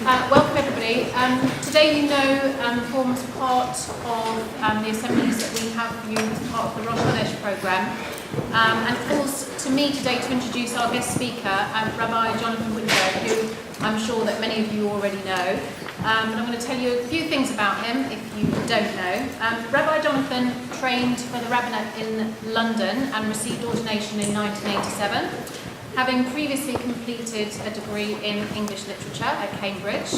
Welcome everybody. Today forms part of the assemblies that we have for you as part of the Rosh Chodesh programme. And it falls to me today to introduce our guest speaker, Rabbi Jonathan Wittenberg, who I'm sure that many of you already know. And I'm going to tell you a few things about him if you don't know. Rabbi Jonathan trained for the rabbinate in London and received ordination in 1987. Having previously completed a degree in English literature at Cambridge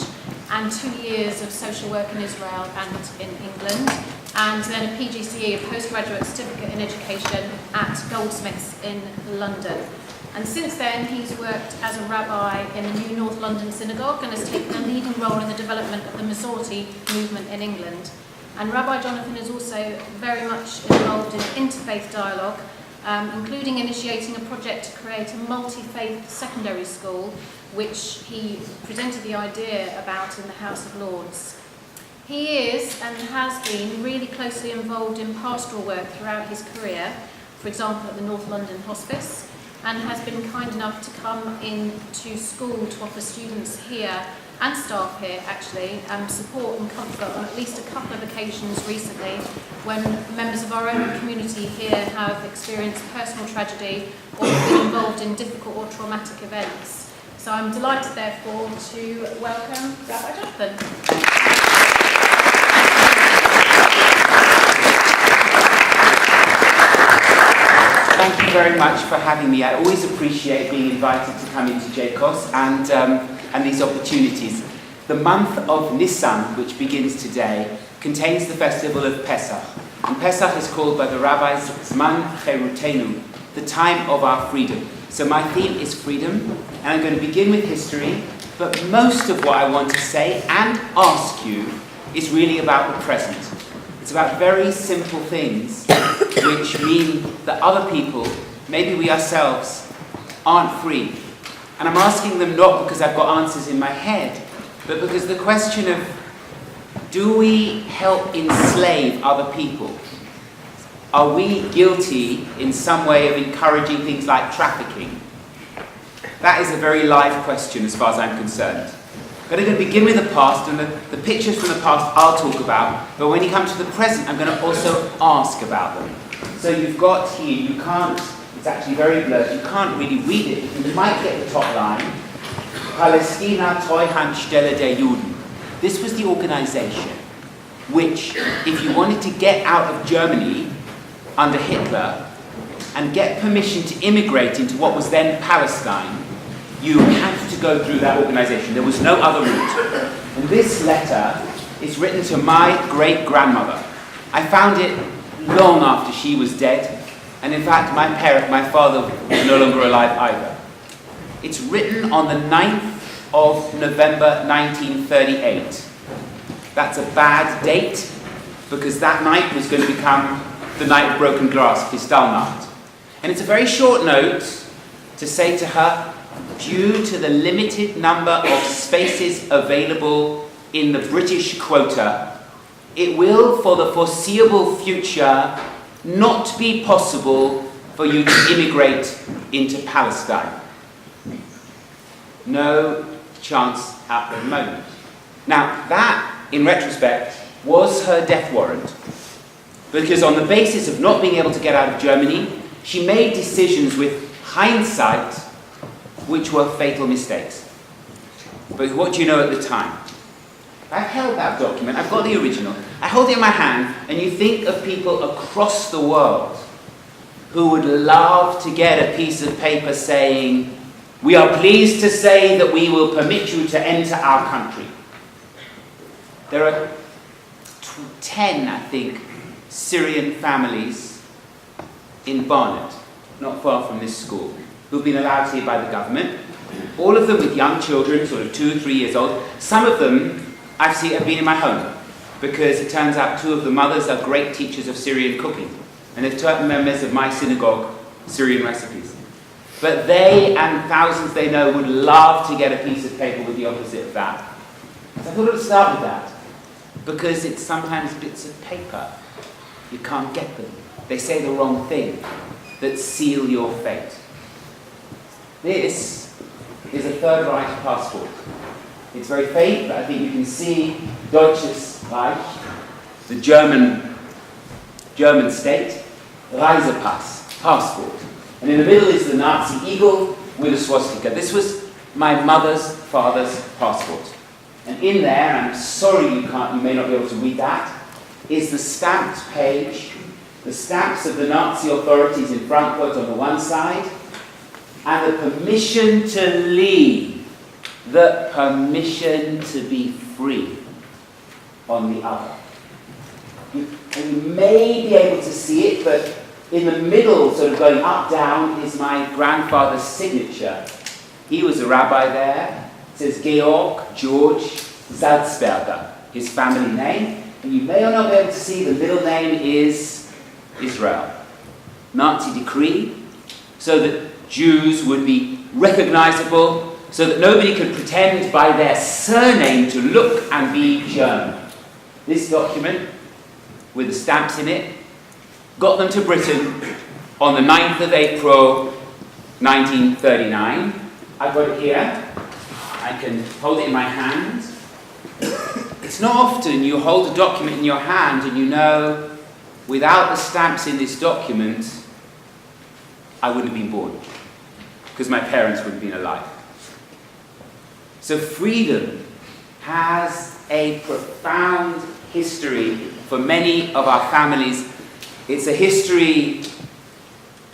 and 2 years of social work in Israel and in England, and then a PGCE, a postgraduate certificate in education at Goldsmiths in London. And since then he's worked as a rabbi in the New North London Synagogue and has taken a leading role in the development of the Masorti movement in England. And Rabbi Jonathan is also very much involved in interfaith dialogue, including initiating a project to create a multi-faith secondary school, which he presented the idea about in the House of Lords. He is and has been really closely involved in pastoral work throughout his career, for example at the North London Hospice, and has been kind enough to come into school to offer students here and staff here actually support and comfort on at least a couple of occasions recently when members of our own community here have experienced personal tragedy or been involved in difficult or traumatic events. So I'm delighted therefore to welcome Rabbi Jonathan. Thank you very much for having me. I always appreciate being invited to come into JCoSS and these opportunities. The month of Nisan, which begins today, contains the festival of Pesach. And Pesach is called by the rabbis Zman Cherutenu, the time of our freedom. So my theme is freedom, and I'm going to begin with history, but most of what I want to say and ask you is really about the present. It's about very simple things which mean that other people, maybe we ourselves, aren't free. And I'm asking them not because I've got answers in my head, but because the question of, do we help enslave other people? Are we guilty in some way of encouraging things like trafficking? That is a very live question as far as I'm concerned. But I'm going to begin with the past, and the pictures from the past I'll talk about, but when you come to the present, I'm going to also ask about them. So you've got here, you can't, it's actually very blurred, you can't really read it. You might get the top line. Palästina Treuhandstelle der Juden. This was the organization which, if you wanted to get out of Germany under Hitler and get permission to immigrate into what was then Palestine, you had to go through that organization. There was no other route. And this letter is written to my great-grandmother. I found it long after she was dead, and in fact my father was no longer alive either. It's written on the 9th of November 1938. That's a bad date because that night was going to become the night of broken glass, Kristallnacht. And it's a very short note to say to her, due to the limited number of spaces available in the British quota, it will, for the foreseeable future, not be possible for you to immigrate into Palestine. No chance at the moment. Now, that, in retrospect, was her death warrant. Because on the basis of not being able to get out of Germany, she made decisions with hindsight which were fatal mistakes. But what do you know at the time? I've held that document, I've got the original. I hold it in my hand, and you think of people across the world who would love to get a piece of paper saying, "We are pleased to say that we will permit you to enter our country." There are 10, I think, Syrian families in Barnet, not far from this school, who've been allowed here by the government. All of them with young children, sort of 2 or 3 years old. Some of them I've seen have been in my home, because it turns out 2 of the mothers are great teachers of Syrian cooking, and they've taught members of my synagogue Syrian recipes. But they and thousands they know would love to get a piece of paper with the opposite of that. So I thought I would start with that, because it's sometimes bits of paper. You can't get them. They say the wrong thing that seal your fate. This is a Third Reich passport. It's very faint, but I think you can see Deutsches Reich, the German state, Reisepass, passport. And in the middle is the Nazi eagle with a swastika. This was my mother's father's passport. And in there, and I'm sorry you may not be able to read that, is the stamped page, the stamps of the Nazi authorities in Frankfurt on the one side, and the permission to leave, the permission to be free on the other. You may be able to see it, but in the middle, sort of going up, down, is my grandfather's signature. He was a rabbi there. It says Georg Salzberger, his family name. And you may or not be able to see the middle name is Israel. Nazi decree, so that Jews would be recognizable, so that nobody could pretend by their surname to look and be German. This document, with the stamps in it, got them to Britain on the 9th of April 1939. I've got it here. I can hold it in my hand. It's not often you hold a document in your hand and you know, without the stamps in this document, I wouldn't have been born, because my parents wouldn't have been alive. So freedom has a profound history for many of our families. It's a history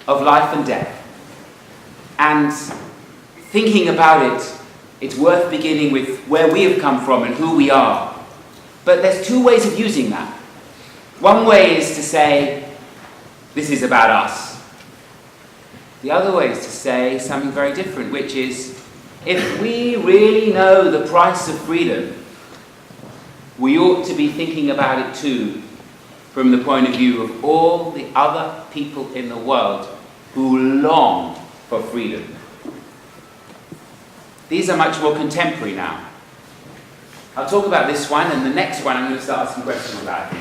of life and death. And thinking about it, it's worth beginning with where we have come from and who we are. But there's two ways of using that. One way is to say, this is about us. The other way is to say something very different, which is, if we really know the price of freedom, we ought to be thinking about it too, from the point of view of all the other people in the world who long for freedom. These are much more contemporary now. I'll talk about this one, and the next one I'm going to start asking questions about.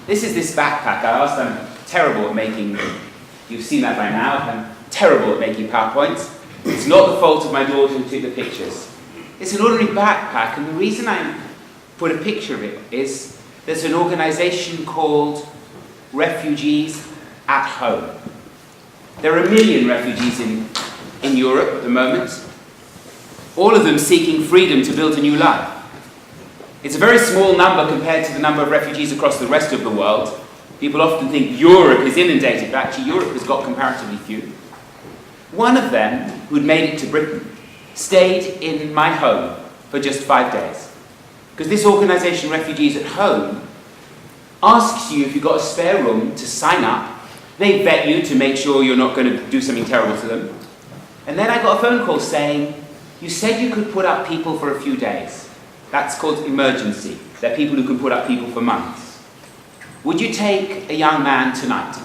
This is this backpack. I'm terrible at making, you've seen that by now, I'm terrible at making PowerPoints. It's not the fault of my daughter who took the pictures. It's an ordinary backpack, and the reason I put a picture of it is there's an organization called Refugees at Home. There are 1 million refugees in Europe at the moment, all of them seeking freedom to build a new life. It's a very small number compared to the number of refugees across the rest of the world. People often think Europe is inundated, but actually Europe has got comparatively few. One of them, who'd made it to Britain, stayed in my home for just 5 days. Because this organisation, Refugees at Home, asks you, if you've got a spare room, to sign up. They vet you to make sure you're not going to do something terrible to them. And then I got a phone call saying, you said you could put up people for a few days. That's called emergency. They're people who can put up people for months. Would you take a young man tonight?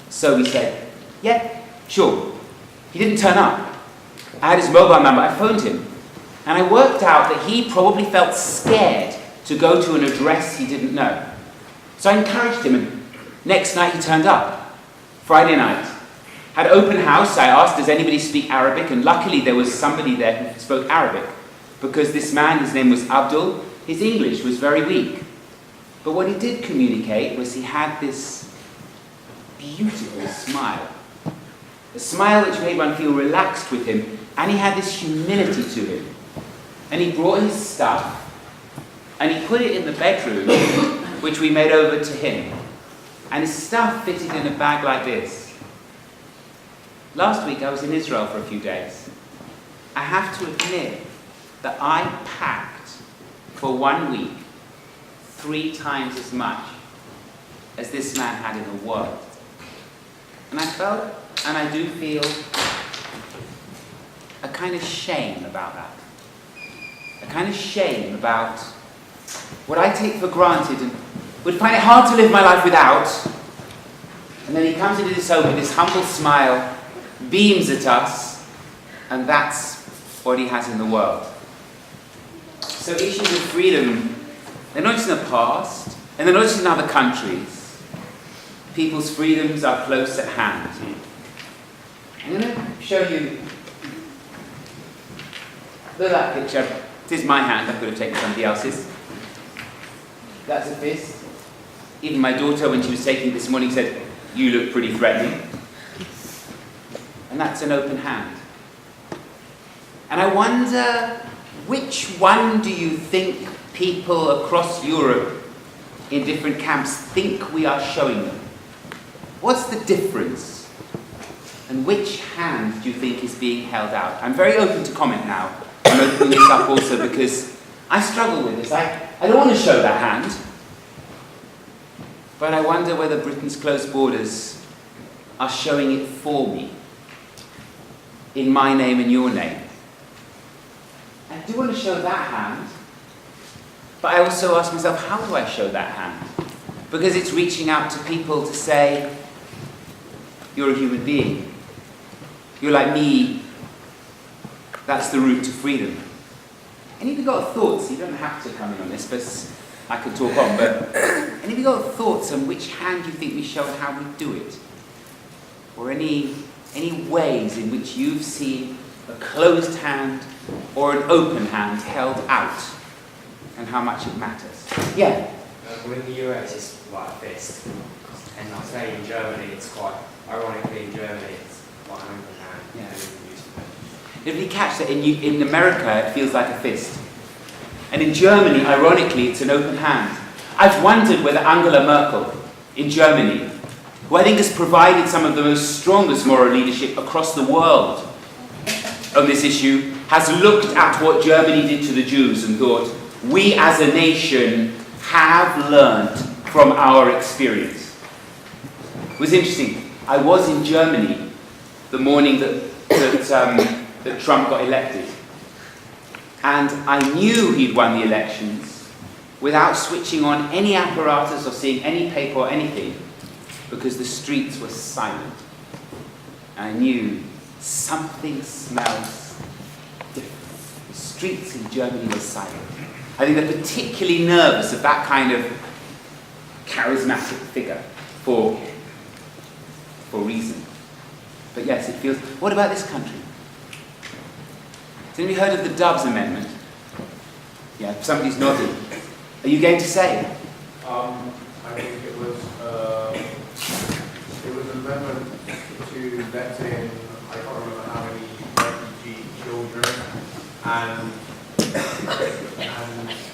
So we said, yeah, sure. He didn't turn up. I had his mobile number, I phoned him. And I worked out that he probably felt scared to go to an address he didn't know. So I encouraged him, and next night he turned up. Friday night. Had open house. I asked, does anybody speak Arabic? And luckily there was somebody there who spoke Arabic. Because this man, his name was Abdul, his English was very weak. But what he did communicate was he had this beautiful smile. A smile which made one feel relaxed with him. And he had this humility to him. And he brought his stuff and he put it in the bedroom, which we made over to him. And his stuff fitted in a bag like this. Last week I was in Israel for a few days. I have to admit that I packed for 1 week 3 times as much as this man had in the world. And I felt, and I do feel, a kind of shame about that. A kind of shame about what I take for granted and would find it hard to live my life without. And then he comes into this home with this humble smile, beams at us, and that's what he has in the world. So issues of freedom, they're not just in the past, and they're not just in other countries. People's freedoms are close at hand. I'm going to show you Look at that picture. This is my hand. I could have taken somebody else's. That's a fist. Even my daughter, when she was taking it this morning, said, "You look pretty threatening." And that's an open hand. And I wonder, which one do you think people across Europe in different camps think we are showing them? What's the difference? And which hand do you think is being held out? I'm very open to comment now. I'm opening this up also because I struggle with this. I don't want to show that hand. But I wonder whether Britain's closed borders are showing it for me, in my name and your name. I do want to show that hand, but I also ask myself, how do I show that hand? Because it's reaching out to people to say, you're a human being. You're like me. That's the route to freedom. Any of you got thoughts? You don't have to come in on this, but I could talk on, but any of you got thoughts on which hand you think we show and how we do it? Or any ways in which you've seen a closed hand or an open hand held out, and how much it matters? Yeah? Well, in the US it's like a fist, and I'll say in Germany it's quite, ironically in Germany it's like an open hand. Yeah. If you catch that, in America it feels like a fist. And in Germany, ironically, it's an open hand. I've wondered whether Angela Merkel in Germany, who I think has provided some of the most strongest moral leadership across the world on this issue, has looked at what Germany did to the Jews and thought, we as a nation have learned from our experience. It was interesting. I was in Germany the morning that Trump got elected. And I knew he'd won the elections without switching on any apparatus or seeing any paper or anything, because the streets were silent. I knew something smells different. The streets in Germany were silent. I think they're particularly nervous of that kind of charismatic figure for reason. But yes, it feels... What about this country? Has anybody heard of the Dobbs Amendment? Yeah, somebody's nodding. Are you going to say? I think it was an amendment to let in, I can't remember how many refugee children, and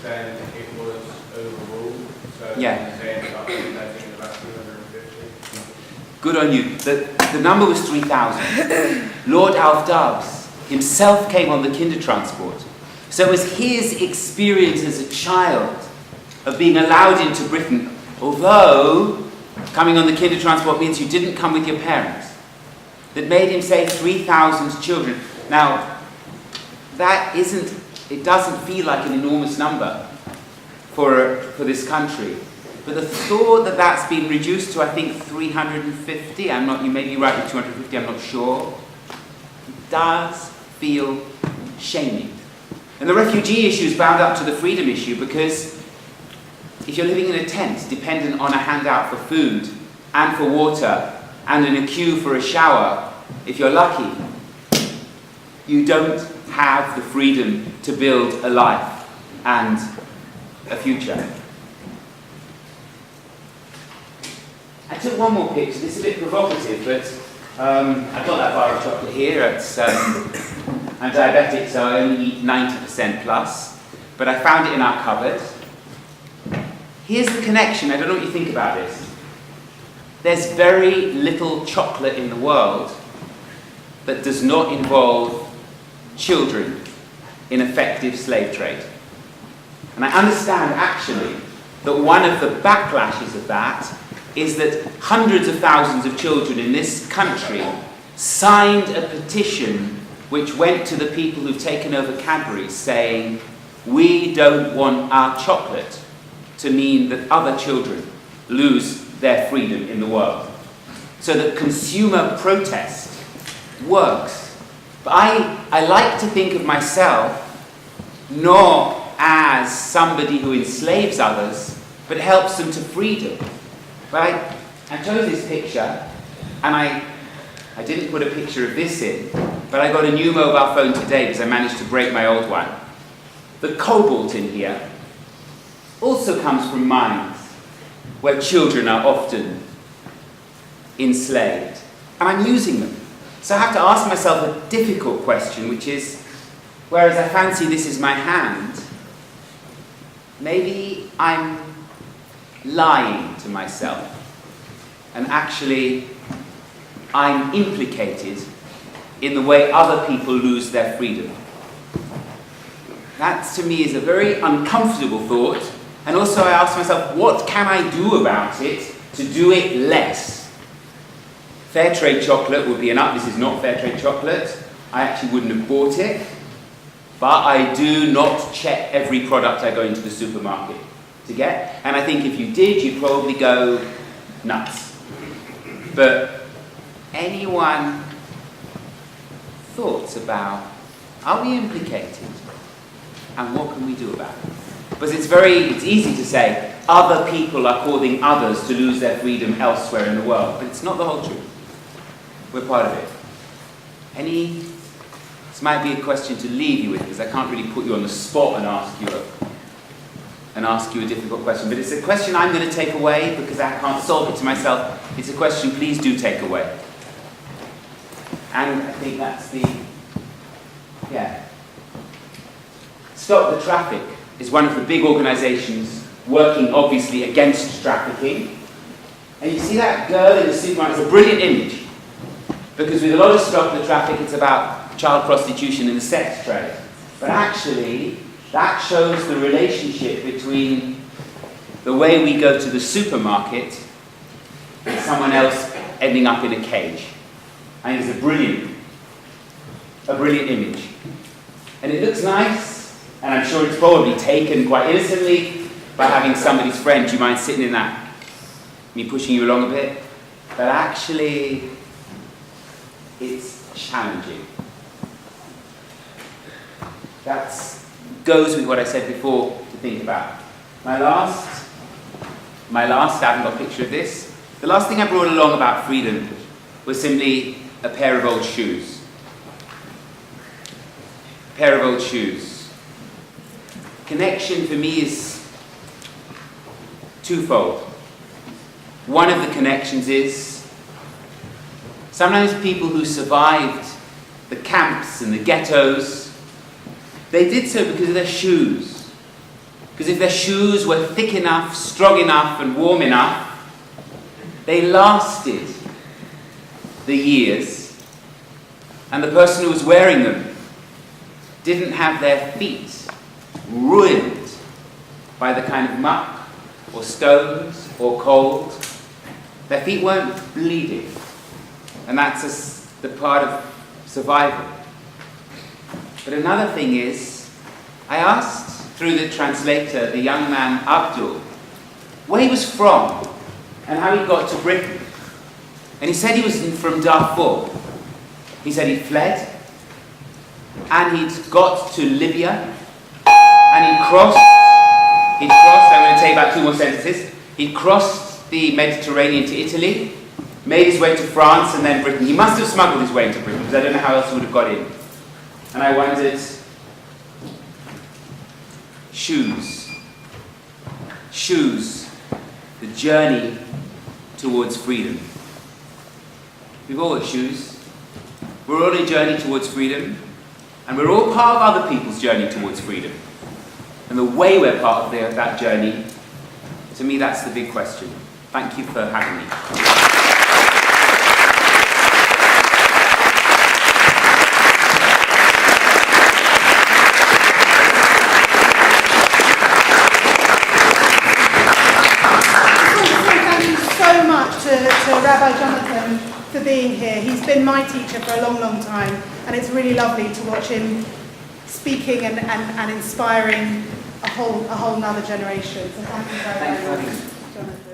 then it was overruled. So Yeah. they ended up letting about 250. Good on you. The number was 3,000. Lord Alf Dobbs himself came on the Kindertransport. So it was his experience as a child of being allowed into Britain, although coming on the Kindertransport means you didn't come with your parents, that made him say 3,000 children. Now, it doesn't feel like an enormous number for this country. But the thought that that's been reduced to, I think, 350, you may be right with 250, I'm not sure, it does feel shaming. And the refugee issue is bound up to the freedom issue, because if you're living in a tent dependent on a handout for food and for water and in a queue for a shower, if you're lucky, you don't have the freedom to build a life and a future. I took one more picture. This is a bit provocative, but I've got that bar of chocolate here. I'm diabetic, so I only eat 90% plus, but I found it in our cupboard. Here's the connection. I don't know what you think about this. There's very little chocolate in the world that does not involve children in effective slave trade. And I understand, actually, that one of the backlashes of that is that hundreds of thousands of children in this country signed a petition which went to the people who've taken over Cadbury saying, we don't want our chocolate to mean that other children lose their freedom in the world. So that consumer protest works. But I like to think of myself not as somebody who enslaves others, but helps them to freedom. But I chose this picture, and I didn't put a picture of this in, but I got a new mobile phone today because I managed to break my old one. The cobalt in here also comes from mines where children are often enslaved, and I'm using them. So I have to ask myself a difficult question, which is, whereas I fancy this is my hand, maybe I'm lying to myself, and actually I'm implicated in the way other people lose their freedom. That to me is a very uncomfortable thought, and also I ask myself, what can I do about it to do it less? Fair trade chocolate would be enough. This is not fair trade chocolate. I actually wouldn't have bought it, but I do not check every product I go into the supermarket to get, and I think if you did, you'd probably go nuts. But anyone thoughts about, are we implicated? And what can we do about it? Because it's easy to say, other people are causing others to lose their freedom elsewhere in the world, but it's not the whole truth. We're part of it. This might be a question to leave you with, because I can't really put you on the spot and ask you a difficult question, but it's a question I'm going to take away because I can't solve it to myself. It's a question please do take away. And I think that's Stop the Traffic is one of the big organisations working obviously against trafficking. And you see that girl in the supermarket, it's a brilliant image. Because with a lot of Stop the Traffic, it's about child prostitution and the sex trade. But actually, that shows the relationship between the way we go to the supermarket and someone else ending up in a cage. I think it's a brilliant image. And it looks nice, and I'm sure it's probably taken quite innocently by having somebody's friend. Do you mind sitting in that? Me pushing you along a bit? But actually, it's challenging. That goes with what I said before to think about. My last, I haven't got a picture of this. The last thing I brought along about freedom was simply a pair of old shoes. A pair of old shoes. Connection for me is twofold. One of the connections is sometimes people who survived the camps and the ghettos, they did so because of their shoes. Because if their shoes were thick enough, strong enough, and warm enough, they lasted the years. And the person who was wearing them didn't have their feet ruined by the kind of muck, or stones, or cold. Their feet weren't bleeding. And that's the part of survival. But another thing is, I asked through the translator, the young man Abdul, where he was from and how he got to Britain. And he said he was from Darfur. He said he fled and he'd got to Libya and I'm going to tell you about 2 more sentences. He crossed the Mediterranean to Italy, made his way to France and then Britain. He must have smuggled his way into Britain because I don't know how else he would have got in. And I wondered, shoes, the journey towards freedom. We've all got shoes. We're all on a journey towards freedom, and we're all part of other people's journey towards freedom. And the way we're part of that journey, to me, that's the big question. Thank you for having me. To Rabbi Jonathan for being here. He's been my teacher for a long, long time, and it's really lovely to watch him speaking and inspiring a whole nother generation. So thank you very much, Jonathan.